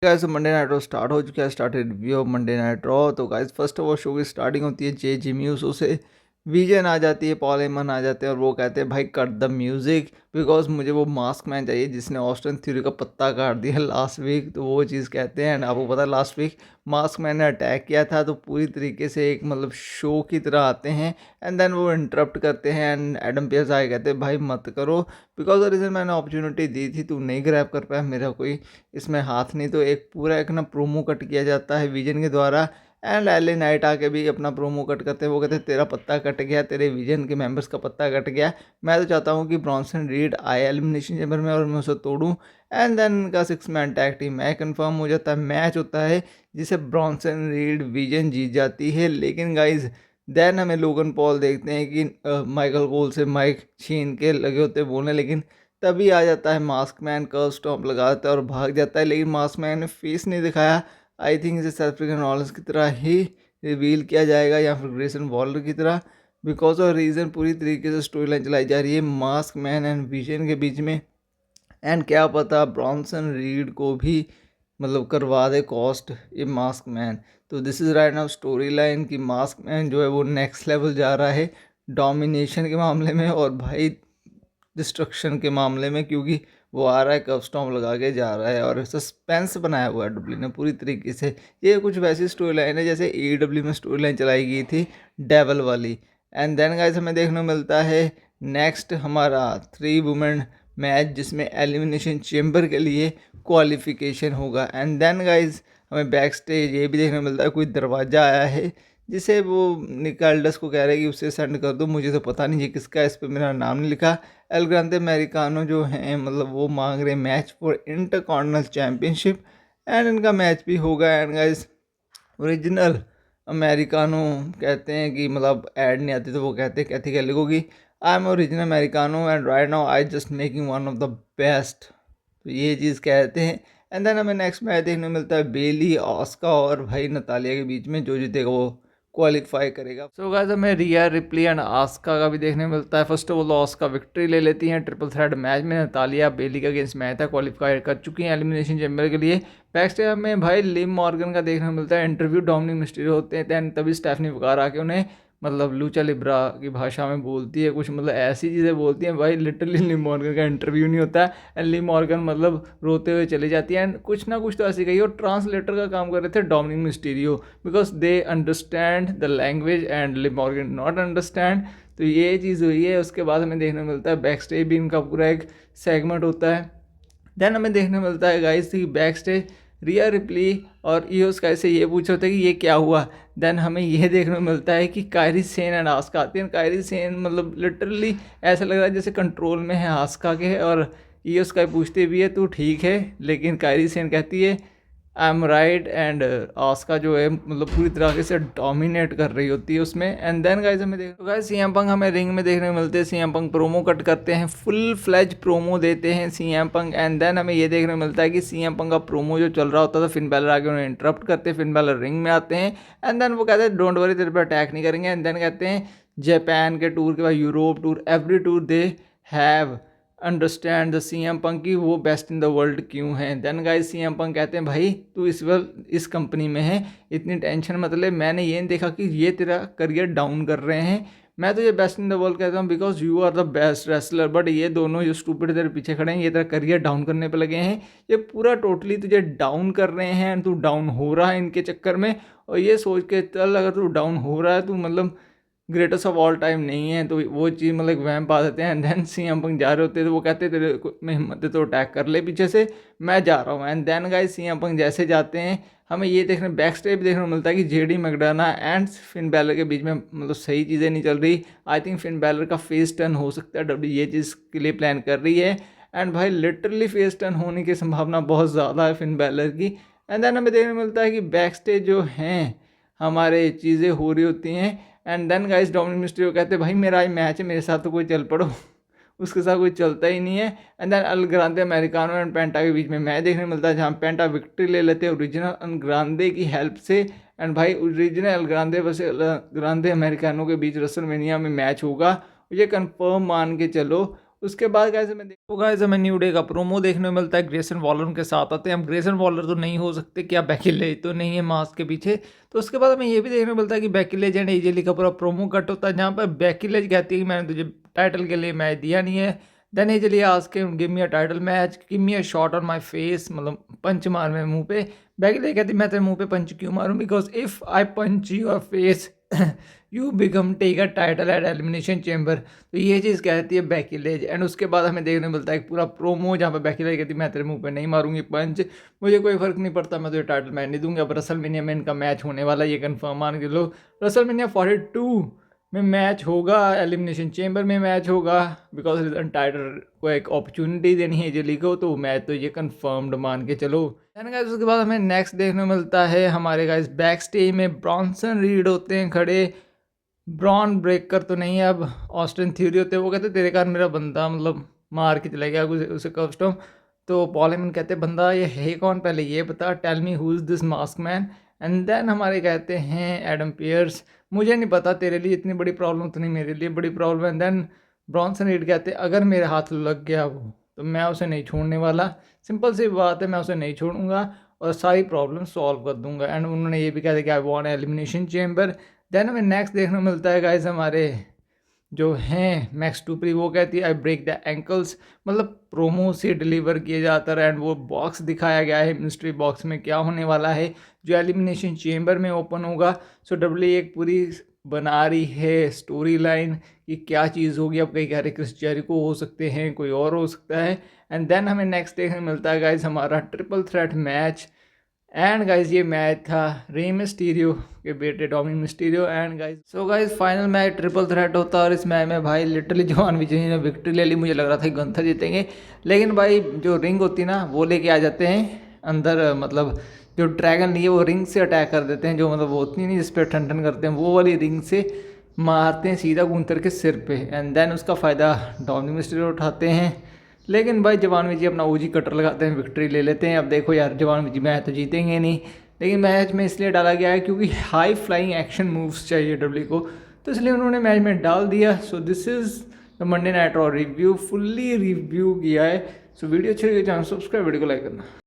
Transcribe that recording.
Guys Monday night Raw start हो चुका है। Started review of Monday night Raw. तो guys first of all show की starting होती है जे जिमी ऊसो से। विजन आ जाती है, पॉल हेमन आ जाते हैं और वो कहते हैं भाई कट द म्यूजिक बिकॉज मुझे वो मास्क मैन चाहिए जिसने ऑस्टिन थ्योरी का पत्ता काट दिया लास्ट वीक। तो वो चीज़ कहते हैं। एंड आपको पता है लास्ट वीक मास्क मैन ने अटैक किया था, तो पूरी तरीके से एक मतलब शो की तरह आते हैं एंड देन वो इंटरप्ट करते हैं एंड एडम पियर्स आए कहते हैं भाई मत करो बिकॉज द रीज़न मैंने अपॉर्चुनिटी दी थी, तू नहीं ग्रैब कर पाया, मेरा कोई इसमें हाथ नहीं। तो एक पूरा एक ना प्रोमो कट किया जाता है विजन के द्वारा एंड एले नाइट आके भी अपना प्रोमो कट करते हैं। वो कहते हैं तेरा पत्ता कट गया, तेरे विजन के मेंबर्स का पत्ता कट गया। मैं तो चाहता हूँ कि ब्रॉन्सन रीड आए एलिमिनेशन चैम्बर में और मैं उसे तोड़ूं एंड देन का 6 man tag team match confirm हो जाता है। मैच होता है जिसे ब्रॉन्सन रीड विजन जीत जाती है। लेकिन गाइज देन हमें लोगन पॉल देखते हैं कि माइकल कोल से माइक छीन के लगे होते बोलने, लेकिन तभी आ जाता है मास्क मैन, कर्व स्टॉम्प लगा देता है और भाग जाता है। लेकिन मास्क मैन ने फेस नहीं दिखाया। आई थिंक इसे साउथ अफ्रीकन रॉलेंस की तरह ही रिवील किया जाएगा या फिर ग्रेसन वॉलर की तरह, बिकॉज ऑफ रीज़न पूरी तरीके से स्टोरी लाइन चलाई जा रही है मास्क मैन एंड विजन के बीच में। एंड क्या पता ब्रॉन्सन रीड को भी मतलब करवा दे कॉस्ट ये मास्क मैन। तो this is right now story line कि मास्क मैन जो है वो नेक्स्ट लेवल जा रहा है डोमिनेशन के मामले में और भाई डिस्ट्रक्शन के मामले में, क्योंकि वो आ रहा है कब स्टॉम लगा के जा रहा है और सस्पेंस बनाया हुआ है डब्ल्यू ने पूरी तरीके से। ये कुछ वैसी स्टोरी लाइन है जैसे AEW में स्टोरी लाइन चलाई गई थी डेवल वाली। एंड देन गाइस हमें देखने को मिलता है नेक्स्ट हमारा 3 वुमेन मैच जिसमें एलिमिनेशन चेम्बर के लिए क्वालिफिकेशन होगा। एंड देन गाइस हमें बैक स्टेज ये भी देखने को मिलता है कोई दरवाज़ा आया है जिसे वो निकाल्डस को कह रहे हैं कि उसे सेंड कर दो, मुझे तो पता नहीं ये किसका है, इस पर मेरा नाम नहीं लिखा। एल ग्रांते अमेरिकानो जो हैं मतलब वो मांग रहे match for intercontinental championship and इनका मैच भी होगा। एंड गाइस ओरिजिनल अमेरिकानो कहते हैं कि मतलब ऐड नहीं आती तो वो कहते हैं कैथी कैली को कि I am original americano and right now I just making one of the best. तो ये चीज़ कहते हैं। एंड देन हमें नेक्स्ट मैच देखने को मिलता है बेली ऑस्का और भाई नतालिया के बीच में, जो जीतेगा वो क्वालिफाई करेगा। सो गाइस हमें रिया रिप्ली एंड आस्का का भी देखने को मिलता है। First of all Asuka victory ले लेती हैं ट्रिपल थ्रेट मैच में। नतालिया बेली का अगेंस्ट मैच था, क्वालिफाई कर चुकी हैं एलिमिनेशन चैम्बर के लिए। बैक स्टेज में भाई लिम मॉर्गन का देखने को मिलता है इंटरव्यू, डोमिनिक मिस्टीरियो होते हैं दैन तभी स्टेफनी बुकार आके उन्हें मतलब लूचा लिब्रा की भाषा में बोलती है कुछ, मतलब ऐसी चीज़ें बोलती हैं भाई लिटरली लिम मॉर्गन का इंटरव्यू नहीं होता है। एंड लिम मॉर्गन मतलब रोते हुए चली जाती है एंड कुछ ना कुछ तो ऐसी कही। और ट्रांसलेटर का काम कर रहे थे Dominik Mysterio because they understand the language and Liv Morgan not understand. तो ये चीज़ हुई है। उसके बाद हमें देखने को मिलता है बैक स्टेज भी इनका पूरा एक सेगमेंट होता है। देन हमें देखने को मिलता है गाइस कि बैक स्टेज रिया रिप्ली और ईओ स्काई से ये पूछ होता है कि ये क्या हुआ। देन हमें ये देखने को मिलता है कि कायरी सेन एंड आस्का आती है। कायरी सेन मतलब लिटरली ऐसा लग रहा है जैसे कंट्रोल में है आस्का के, और ईओ स्काई पूछती भी है तू ठीक है, लेकिन कायरी सेन कहती है I am right and Aska जो है मतलब पूरी तरीके से डोमिनेट कर रही होती है उसमें। एंड देन गाइस हमें देख गाइस सीएम पंक हमें रिंग में देखने को मिलते हैं। सीएम पंक प्रोमो कट करते हैं, फुल फ्लेज प्रोमो देते हैं सीएम पंक। एंड देन हमें ये देखने को मिलता है कि सीएम पंक का प्रोमो जो चल रहा होता था फिन बैलर आके उन्हें इंटरप्ट करते हैं। फिन बैलर रिंग में आते हैं एंड देन वो कहते हैं डोंट वरी तेरे पे अटैक नहीं करेंगे। एंड देन कहते हैं जापान के टूर के बाद Europe tour every tour they have understand the CM Punk की वो बेस्ट इन द वर्ल्ड क्यों है। देन गाइस सीएम पंक कहते हैं भाई तू इस कंपनी में है, इतनी टेंशन मतलब मैंने ये नहीं देखा कि ये तेरा करियर डाउन कर रहे हैं। मैं तो ये बेस्ट इन द वर्ल्ड कहता हूँ because you are the best wrestler, but ये दोनों जो स्टूपिड तेरे पीछे खड़े हैं ये तेरा करियर डाउन करने पे लगे हैं। ये पूरा टोटली तुझे डाउन कर रहे हैं एंड तू डाउन हो रहा है इनके चक्कर में। और ये सोच के चल अगर तू डाउन हो रहा है तू मतलब ग्रेटेस्ट ऑफ ऑल टाइम नहीं है, तो वो चीज़ मतलब वहम पा देते हैं। एंड देन सीएम पंक जा रहे होते हैं तो वो कहते हैं तेरे में हिम्मत है तो अटैक कर ले पीछे से, मैं जा रहा हूँ। And then guys CM Punk जैसे जाते हैं हमें ये देखने बैक स्टेज भी देखने को मिलता है कि JD McDonagh and Finn Balor के बीच में मतलब सही चीज़ें नहीं चल रही। आई थिंक फिन बैलर का फेस टर्न हो सकता है, डब्ल्यू ये चीज़ के लिए प्लान कर रही है। एंड भाई लिटरली फेस टर्न होने की संभावना बहुत ज़्यादा है फिन बैलर की। एंड देन हमें देखने को मिलता है कि बैक स्टेज जो हैं हमारे चीज़ें हो रही होती हैं। And then guys Dominik Mysterio कहते हैं भाई मेरा आज मैच है, मेरे साथ तो कोई चल पड़ो। उसके साथ कोई चलता ही नहीं है। And then El Grande Americano and Penta के बीच में मैच देखने को मिलता है जहाँ पेंटा विक्ट्री ले लेते हैं ओरिजिनल अल ग्रांदे की हेल्प से। एंड भाई ओरिजिनल अल ग्रांदे वैसे अल ग्रांदे अमेरिकानो के बीच रेसलमेनिया में मैच होगा, ये कंफर्म मान के चलो। उसके बाद गाइस हमें न्यू डे का प्रोमो देखने को मिलता है, ग्रेसन वॉलर उनके साथ आते हैं। हम ग्रेसन वॉलर तो नहीं हो सकते, क्या बेकी लिंच तो नहीं है मास्क के पीछे। तो उसके बाद हमें ये भी देखने को मिलता है कि बेकी लिंच एंड एजे ली का पूरा प्रोमो कट होता है, जहाँ पर बेकी लिंच कहती है कि मैंने तुझे टाइटल के लिए मैच दिया नहीं है। Then AJ Lee ask him give me a title match, give me a shot on my face, मतलब पंच मार मेरे मुंह पे। बेकी लिंच कहती मैं तेरे मुंह पे पंच क्यों मारूं, because if I punch your face you become take a title at Elimination Chamber. तो ये चीज़ कहती है बेकी लिंच। एंड उसके बाद हमें देखने को मिलता है एक पूरा प्रोमो जहाँ पे बेकी लिंच कहती है मैं तेरे मुंह पे नहीं मारूंगी पंच, मुझे कोई फर्क नहीं पड़ता, मैं तुझे टाइटल मैच नहीं दूंगा। अब रेसलमेनिया में इनका मैच होने वाला है, ये कंफर्म मान के लो। रेसलमेनिया 42 में मैच होगा, एलिमिनेशन चेंबर में मैच होगा, बिकॉज रिटर्न टाइटल को एक अपॉर्चुनिटी देनी है जेली को, तो मैच तो ये कंफर्म्ड मान के चलो। एंड गाइस उसके बाद हमें नेक्स्ट देखने को मिलता है हमारे गाइस बैक स्टेज में ब्रॉन्सन रीड होते हैं खड़े। ब्रॉन ब्रेकर तो नहीं है, अब ऑस्टिन थ्योरी होते हैं। वो कहते तेरे कारण मेरा बंदा मतलब मार के चला गया उसे कस्टम। तो पॉल हेमन कहते बंदा ये है कौन, पहले ये बता, tell me who is this mask man. And then हमारे कहते हैं एडम पियर्स, मुझे नहीं पता, तेरे लिए इतनी बड़ी प्रॉब्लम तो नहीं, मेरे लिए बड़ी प्रॉब्लम है। देन ब्रॉन्सन रीड कहते अगर मेरे हाथ लग गया वो तो मैं उसे नहीं छोड़ने वाला, सिंपल सी बात है, मैं उसे नहीं छोड़ूंगा और सारी प्रॉब्लम सॉल्व कर दूंगा। एंड उन्होंने ये भी कहा था कि I want Elimination Chamber. Then हमें नेक्स्ट देखने को मिलता है गाइस हमारे जो हैं मैक्स टूपरी, वो कहती है आई ब्रेक द एंकल्स, मतलब प्रोमो से डिलीवर किए जाता है। एंड वो बॉक्स दिखाया गया है, मिस्ट्री बॉक्स में क्या होने वाला है जो एलिमिनेशन चेंबर में ओपन होगा। सो डब्ल्यू एक पूरी बना रही है स्टोरी लाइन कि क्या चीज़ होगी। अब कई कह रहे क्रिस जेरिको हो सकते हैं, कोई और हो सकता है। एंड देन हमें नेक्स्ट देखने मिलता है गाइज हमारा triple threat match. And guys ये मैच था रे मिस्टीरियो के बेटे Dominik Mysterio and guys final match triple threat होता है। और इस मैच में भाई लिटरली जॉन विजय ने विक्ट्री ले ली, मुझे लग रहा था कि गंथर जीतेंगे, लेकिन भाई जो रिंग होती ना वो लेके आ जाते हैं अंदर, मतलब जो ड्रैगन लिए वो रिंग से अटैक कर देते हैं, जो मतलब वो होती नहीं जिस पर ठन ठन करते हैं, वो वाली रिंग से मारते हैं सीधा गुंथर के सिर पे। एंड देन उसका फ़ायदा डोमिनिक मिस्टीरियो उठाते हैं, लेकिन भाई जवान विजी अपना ओजी कटर लगाते हैं, विक्ट्री ले लेते हैं। अब देखो यार जवान विजी मैच तो जीतेंगे नहीं, लेकिन मैच में इसलिए डाला गया है क्योंकि हाई फ्लाइंग एक्शन मूव्स चाहिए डब्ल्यू को, तो इसलिए उन्होंने मैच में डाल दिया। So this is the Monday night raw review, fully review किया है। सो वीडियो अच्छी लगी चैनल सब्सक्राइब, वीडियो को लाइक करना।